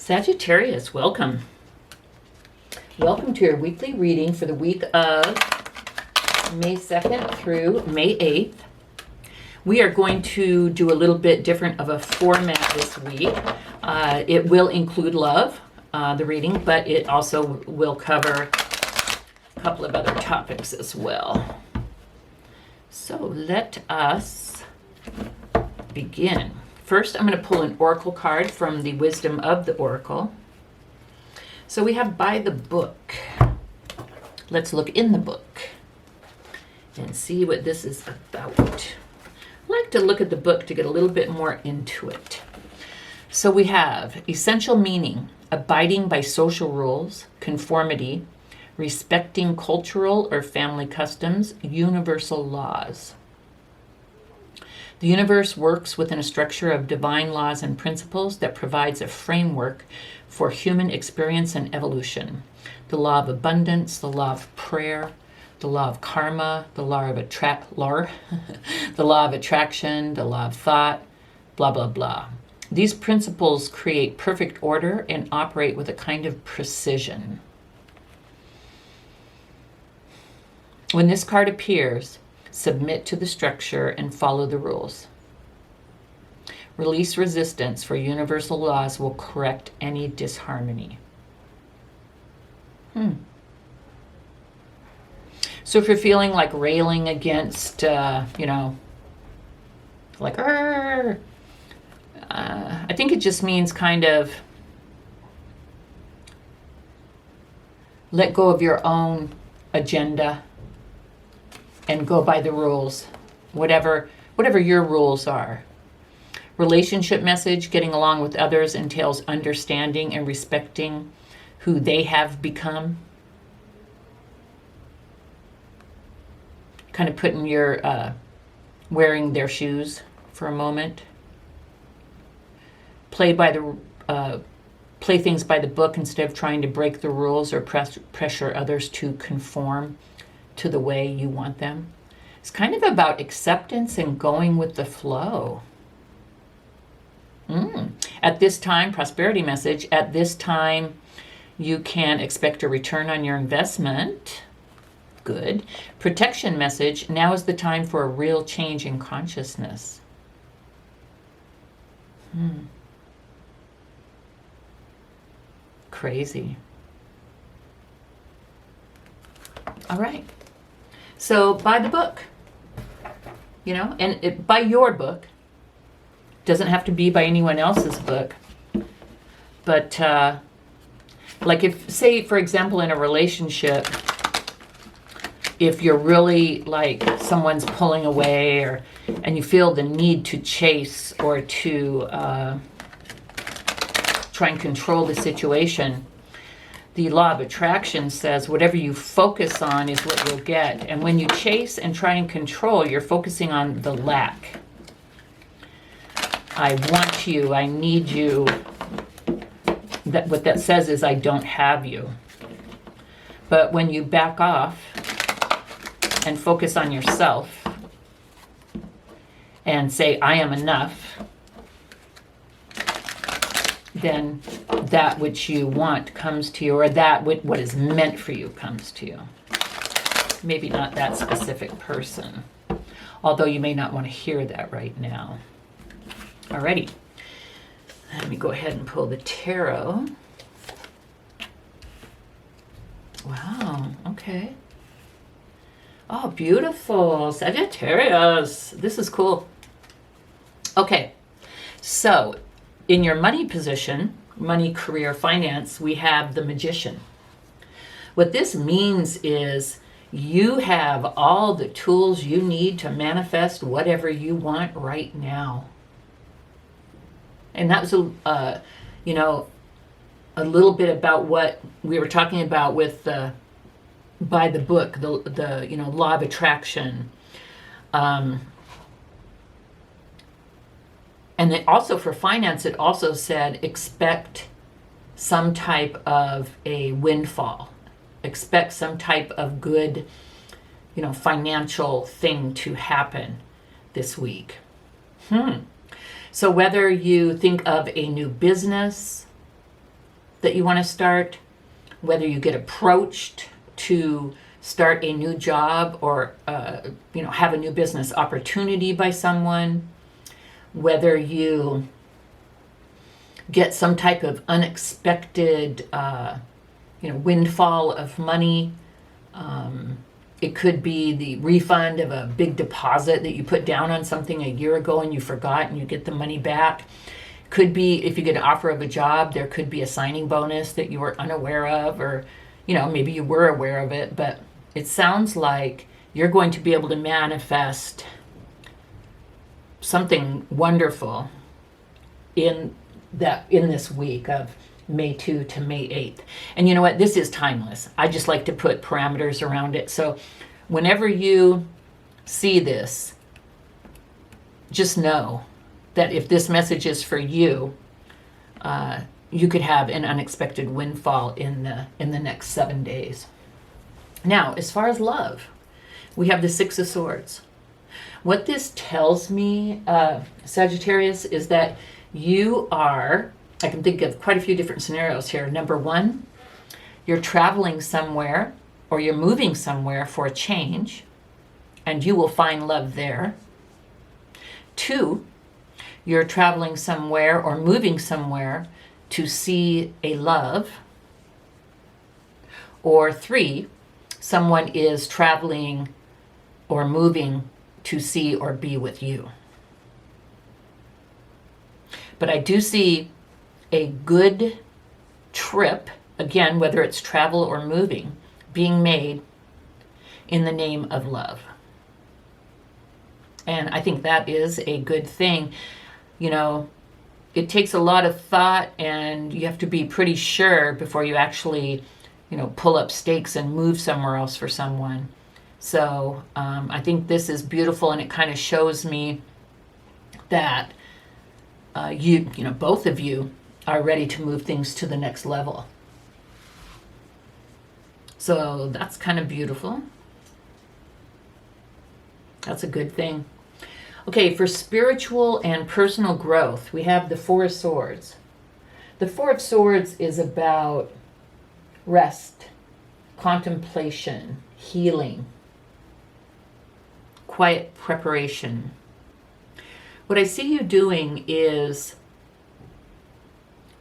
Sagittarius, welcome. Welcome to your weekly reading for the week of May 2nd through May 8th. We are going to do a little bit different of a format this week. It will include love, the reading, but it also will cover a couple of other topics as well. So let us begin. First, I'm going to pull an oracle card from the Wisdom of the Oracle. So we have by the book. Let's look in the book and see what this is about. I like to look at the book to get a little bit more into it. So we have essential meaning, abiding by social rules, conformity, respecting cultural or family customs, universal laws. The universe works within a structure of divine laws and principles that provides a framework for human experience and evolution. The law of abundance, the law of prayer, the law of karma, the law of the law of attraction, the law of thought, blah, blah, blah. These principles create perfect order and operate with a kind of precision. When this card appears, submit to the structure and follow the rules. Release resistance, for universal laws will correct any disharmony. So if you're feeling like railing against, I think it just means kind of let go of your own agenda and go by the rules, whatever your rules are. Relationship message, getting along with others entails understanding and respecting who they have become. Kind of putting your, wearing their shoes for a moment. Play things by the book instead of trying to break the rules or pressure others to conform to the way you want them. It's kind of about acceptance and going with the flow. At this time, prosperity message, at this time you can expect a return on your investment. Good. Protection message, now is the time for a real change in consciousness. Crazy. All right. So buy the book, and buy your book. Doesn't have to be by anyone else's book. But like if, say, for example, in a relationship, if you're really like someone's pulling away and you feel the need to chase or to try and control the situation, the law of attraction says whatever you focus on is what you'll get. And when you chase and try and control, you're focusing on the lack. I want you, I need you. What that says is I don't have you. But when you back off and focus on yourself and say, I am enough, then that which you want comes to you, or that what is meant for you comes to you. Maybe not that specific person, although you may not want to hear that right now. Alrighty, let me go ahead and pull the tarot. Wow, okay. Oh, beautiful, Sagittarius. This is cool. Okay, so in your money position, money, career, finance, we have the Magician. What this means is you have all the tools you need to manifest whatever you want right now. And that was a little bit about what we were talking about with by the book, the law of attraction. And then also for finance, it also said expect some type of a windfall. Expect some type of good, financial thing to happen this week. So whether you think of a new business, that you want to start, whether you get approached to start a new job or have a new business opportunity by someone, whether you get some type of unexpected windfall of money. It could be the refund of a big deposit that you put down on something a year ago and you forgot and you get the money back. Could be if you get an offer of a job, there could be a signing bonus that you were unaware of, or maybe you were aware of it, but it sounds like you're going to be able to manifest something wonderful in this week of May 2 to May 8th. And you know what? This is timeless. I just like to put parameters around it. So whenever you see this, just know that if this message is for you, you could have an unexpected windfall in the next 7 days. Now, as far as love, we have the Six of Swords. What this tells me, Sagittarius, is that you are, I can think of quite a few different scenarios here. Number one, you're traveling somewhere or you're moving somewhere for a change, and you will find love there. Two, you're traveling somewhere or moving somewhere to see a love. Or three, someone is traveling or moving to see or be with you. But I do see a good trip, again, whether it's travel or moving, being made in the name of love. And I think that is a good thing. It takes a lot of thought, and you have to be pretty sure before you actually, pull up stakes and move somewhere else for someone. So I think this is beautiful, and it kind of shows me that both of you are ready to move things to the next level. So that's kind of beautiful. That's a good thing. Okay, for spiritual and personal growth, we have the Four of Swords. The Four of Swords is about rest, contemplation, healing, quiet preparation. What I see you doing is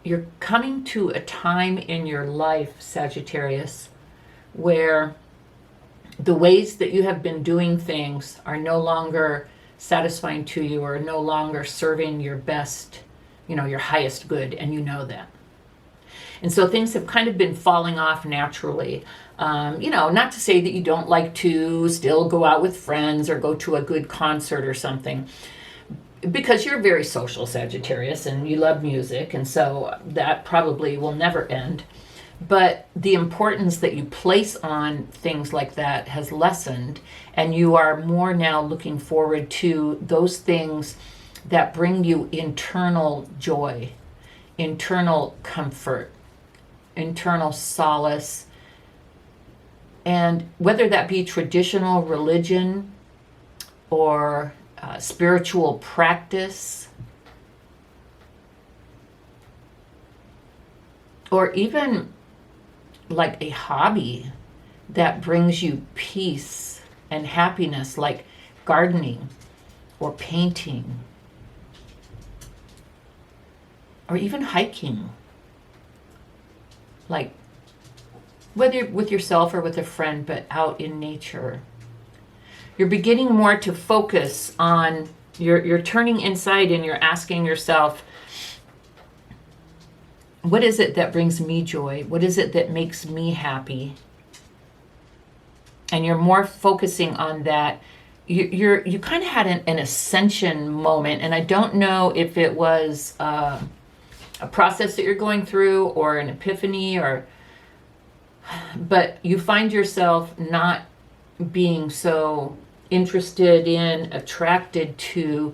you're coming to a time in your life, Sagittarius, where the ways that you have been doing things are no longer satisfying to you, or no longer serving your best, your highest good, and you know that. And so things have kind of been falling off naturally. Not to say that you don't like to still go out with friends or go to a good concert or something, because you're very social, Sagittarius, and you love music, and so that probably will never end. But the importance that you place on things like that has lessened, and you are more now looking forward to those things that bring you internal joy, internal comfort, internal solace. And whether that be traditional religion or spiritual practice, or even like a hobby that brings you peace and happiness, like gardening or painting or even hiking, like whether with yourself or with a friend, but out in nature. You're beginning more to focus on, you're turning inside and you're asking yourself, what is it that brings me joy? What is it that makes me happy? And you're more focusing on that. You kind of had an ascension moment, and I don't know if it was a process that you're going through or an epiphany, but you find yourself not being so interested in, attracted to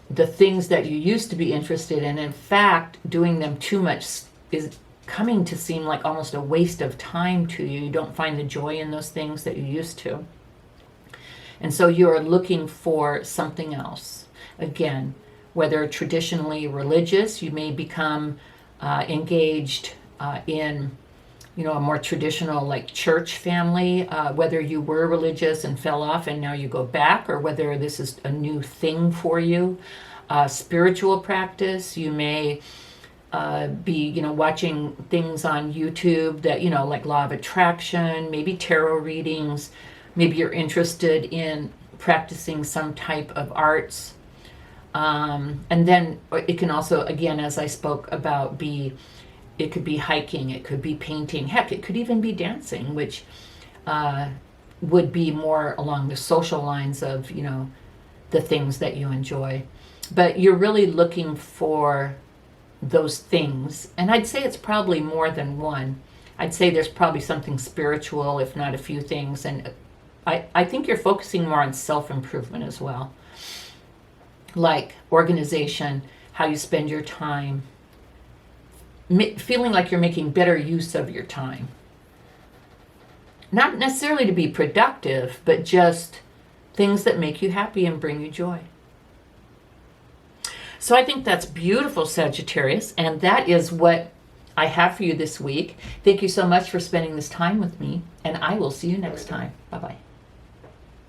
the things that you used to be interested in. In fact, doing them too much is coming to seem like almost a waste of time to you. You don't find the joy in those things that you used to. And so you're looking for something else. Again, whether traditionally religious, you may become engaged in a more traditional like church family, whether you were religious and fell off and now you go back, or whether this is a new thing for you. Spiritual practice, you may be watching things on YouTube that like law of attraction, maybe tarot readings. Maybe you're interested in practicing some type of arts. And then it can also, again, as I spoke about, it could be hiking, it could be painting, heck, it could even be dancing, which would be more along the social lines of, the things that you enjoy. But you're really looking for those things. And I'd say it's probably more than one. I'd say there's probably something spiritual, if not a few things. And I think you're focusing more on self-improvement as well. Like organization, how you spend your time, feeling like you're making better use of your time. Not necessarily to be productive, but just things that make you happy and bring you joy. So I think that's beautiful, Sagittarius, and that is what I have for you this week. Thank you so much for spending this time with me, and I will see you next time. Bye-bye.